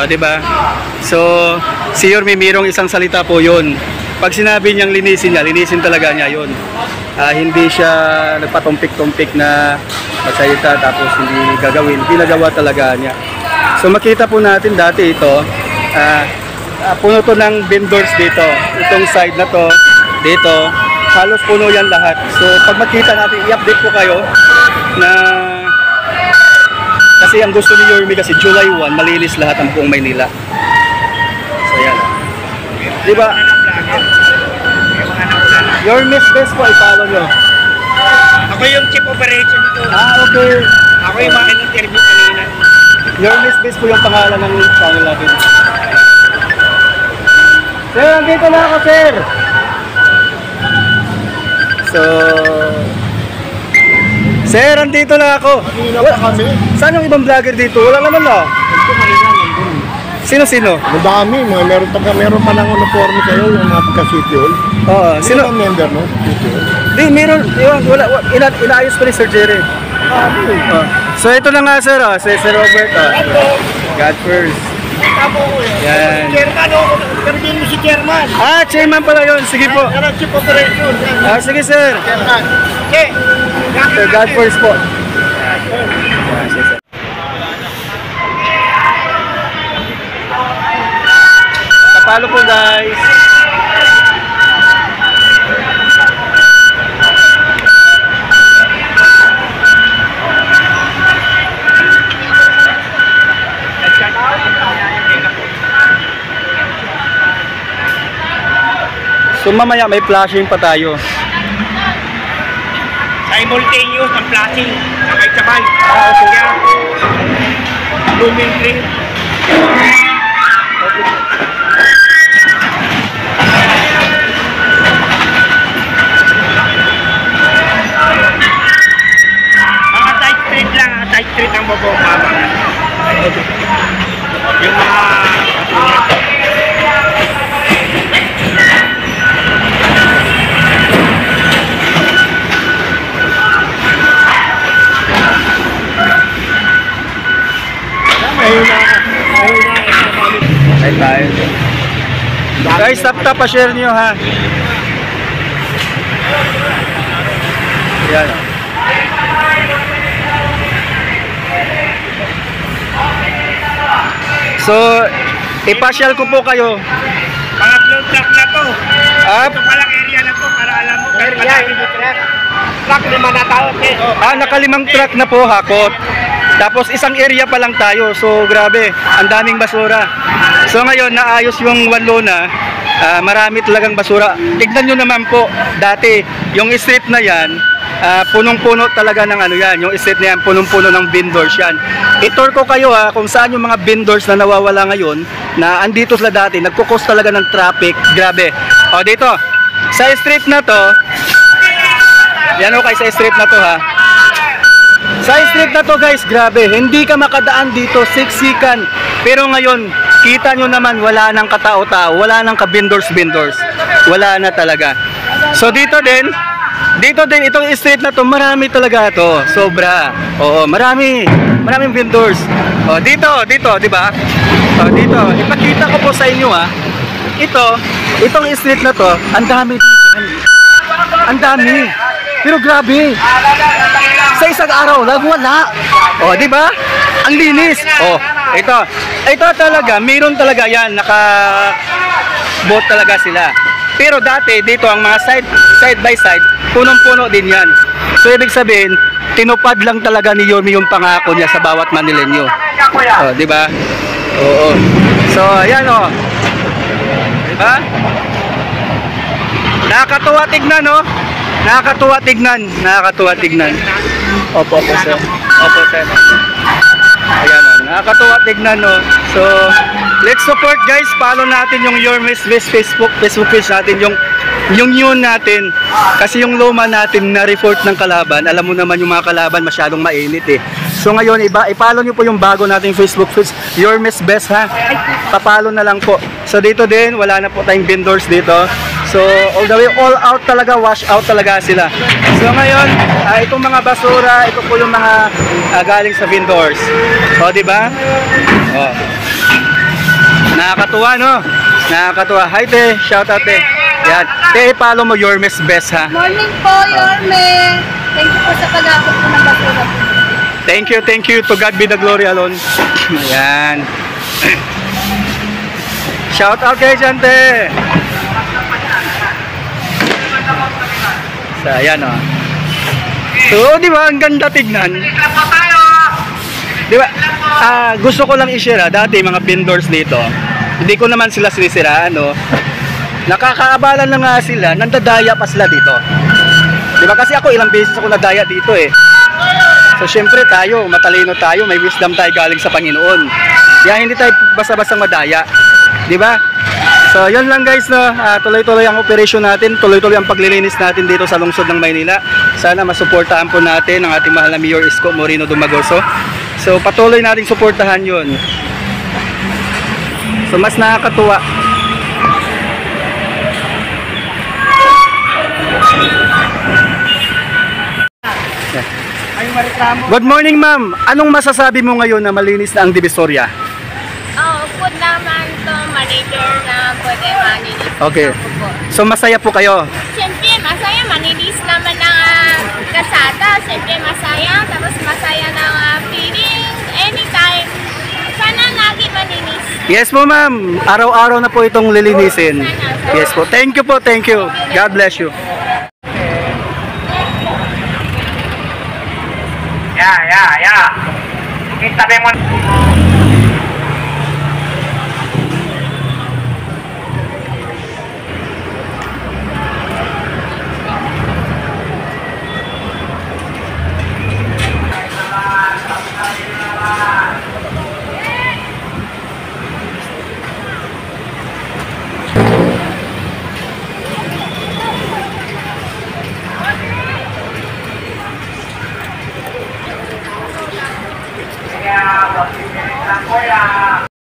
'Di ba? So, si Yorme mayroong isang salita po 'yun. Pag sinabi niyang linisin niya, linisin talaga niya 'yun. Hindi siya nagpatumpik-tumpik na magsalita tapos hindi gagawin. Ginagawa talaga niya. So, makita po natin dati ito, puno to ng vendors dito. Itong side na to, dito, halos puno yan lahat. So, pag makita natin, i-update ko kayo na kasi ang gusto ni Yorme kasi July 1, malinis lahat ang buong Maynila. So, yan. Diba? Yorme's Best po, i-follow nyo. Ako yung chief operation nito. Okay. Ako yung interview kanina. Yorme's Best po yung pangalan ng channel natin. Sir, andito na ako, sir. So, sir, andito na ako. Kanina pa kami. Saan yung ibang vlogger dito? Wala naman na. Sino-sino? Madami. Meron pa ng uniforme kayo, yung mga pagka-City Hall. Oo. Sino Sino? ang member, no? City Hall. Di, meron. Inaayos pa ni Sir Jerry. So, ito na nga, sir. Si Sir Robert. God first. Yan. Chairman, interview mo si Chairman. Chairman pala yun. Sige po. Yan ang chief operation. Sige, sir. Chairman. Sir, God first po. Yan, sige, sir. Kapalo po, guys. So mamaya may flashing pa tayo. Simultaneous ang flashing. Sabay-sabay. Okay. Kaya, blooming green. Mga side street lang. Side street ang bababa. Yung mga tayo. Guys, tap pa-share nyo ha. Yan. So, ipasyal ko po kayo. pangatlong truck na to. Ito palang area na to para alam mo. Area, hindi truck. Truck, 5 na tao. Nakalimang truck na po, hakot. Tapos isang area pa lang tayo. So grabe, ang daming basura. So ngayon naayos yung Wanlona. Marami talagang basura. Tignan nyo naman po, dati yung street na yan, punong-puno talaga ng ano yan. Yung street na yan, punong-puno ng vendors yan. I-tour ko kayo kung saan yung mga vendors na nawawala ngayon, na andito sila dati, nagkukos talaga ng traffic. Grabe. O dito, sa street na to, yan o kay sa street na to ha. Sa street na to guys, grabe, hindi ka makadaan dito, siksikan. Pero ngayon, kita nyo naman, wala nang katao-tao, wala nang ka-vendors-vendors. Wala na talaga. So dito din, itong street na to, marami talaga to. Sobra. Oo, maraming vendors. O, dito, di ba? O, dito, ipakita ko po sa inyo itong street na to, ang dami dyan. Ang dami. Pero grabe. Sa isang araw lang wala. Oh, di ba? Ang linis. Oh, ito talaga, meron talaga 'yan, naka-boat talaga sila. Pero dati dito ang mga side by side, punong-puno din 'yan. So ibig sabihin, tinupad lang talaga ni Yorme yung pangako niya sa bawat Manileño. Oh, di ba? Oo. So, ayan oh. Ha? Nakakatuwa tignan, no? Nakakatuwa tignan. Opo, sir. Opo, sir. Ayan, nakakatuwa tignan, no? So, let's support, guys. Follow natin yung Yorme's Best Facebook page natin, yung new natin. Kasi yung luma natin na report ng kalaban, alam mo naman yung mga kalaban masyadong mainit eh. So ngayon, i-follow nyo po yung bago nating Facebook page, Yorme's Best ha. Papalo na lang po. So dito din, wala na po tayong vendors dito. So all the way, all out talaga, wash out talaga sila. So ngayon, itong mga basura, ito po yung mga galing sa vendors. O, diba? O. Nakakatuwa, no? Nakakatuwa. Hi, te. Shout out, te. Yan. Te, follow mo Yorme's Best, ha? Morning po, Yorme. Thank you po sa pag-akot po ng basura po. Thank you. To God be the glory alone. Ayan. Shout out kay Jante. So, ayan, oh. So, di ba, ang ganda tignan. Di ba, gusto ko lang i-share, dati mga vendors dito, hindi ko naman sila sinisiraan, no? Nakakaabala na nga sila, nandadaya pa sila dito. Di ba, kasi ako ilang beses ako nadaya dito, eh. So, syempre tayo, matalino tayo, may wisdom tayo galing sa Panginoon. Kaya hindi tayo basta-basta madaya. Di ba? So, yun lang guys, no? Tuloy-tuloy ang operasyon natin, tuloy-tuloy ang paglilinis natin dito sa lungsod ng Maynila. Sana masuportahan po natin ang ating mahal na Mayor Isko Moreno Dumagoso. So, patuloy nating suportahan yun. So, mas nakakatuwa. Good morning, ma'am. Anong masasabi mo ngayon na malinis na ang Divisoria? Food naman to manager na pwede manilis. Okay. So, masaya po kayo? Siyempre, masaya. Manilis naman ang kasada. Siyempre, masaya. Tapos masaya ng feeling. Anytime. Sana lagi manilis. Yes po, ma'am. Araw-araw na po itong lilinisin. Yes po. Thank you po. Thank you. God bless you. Yeah. Kita mo.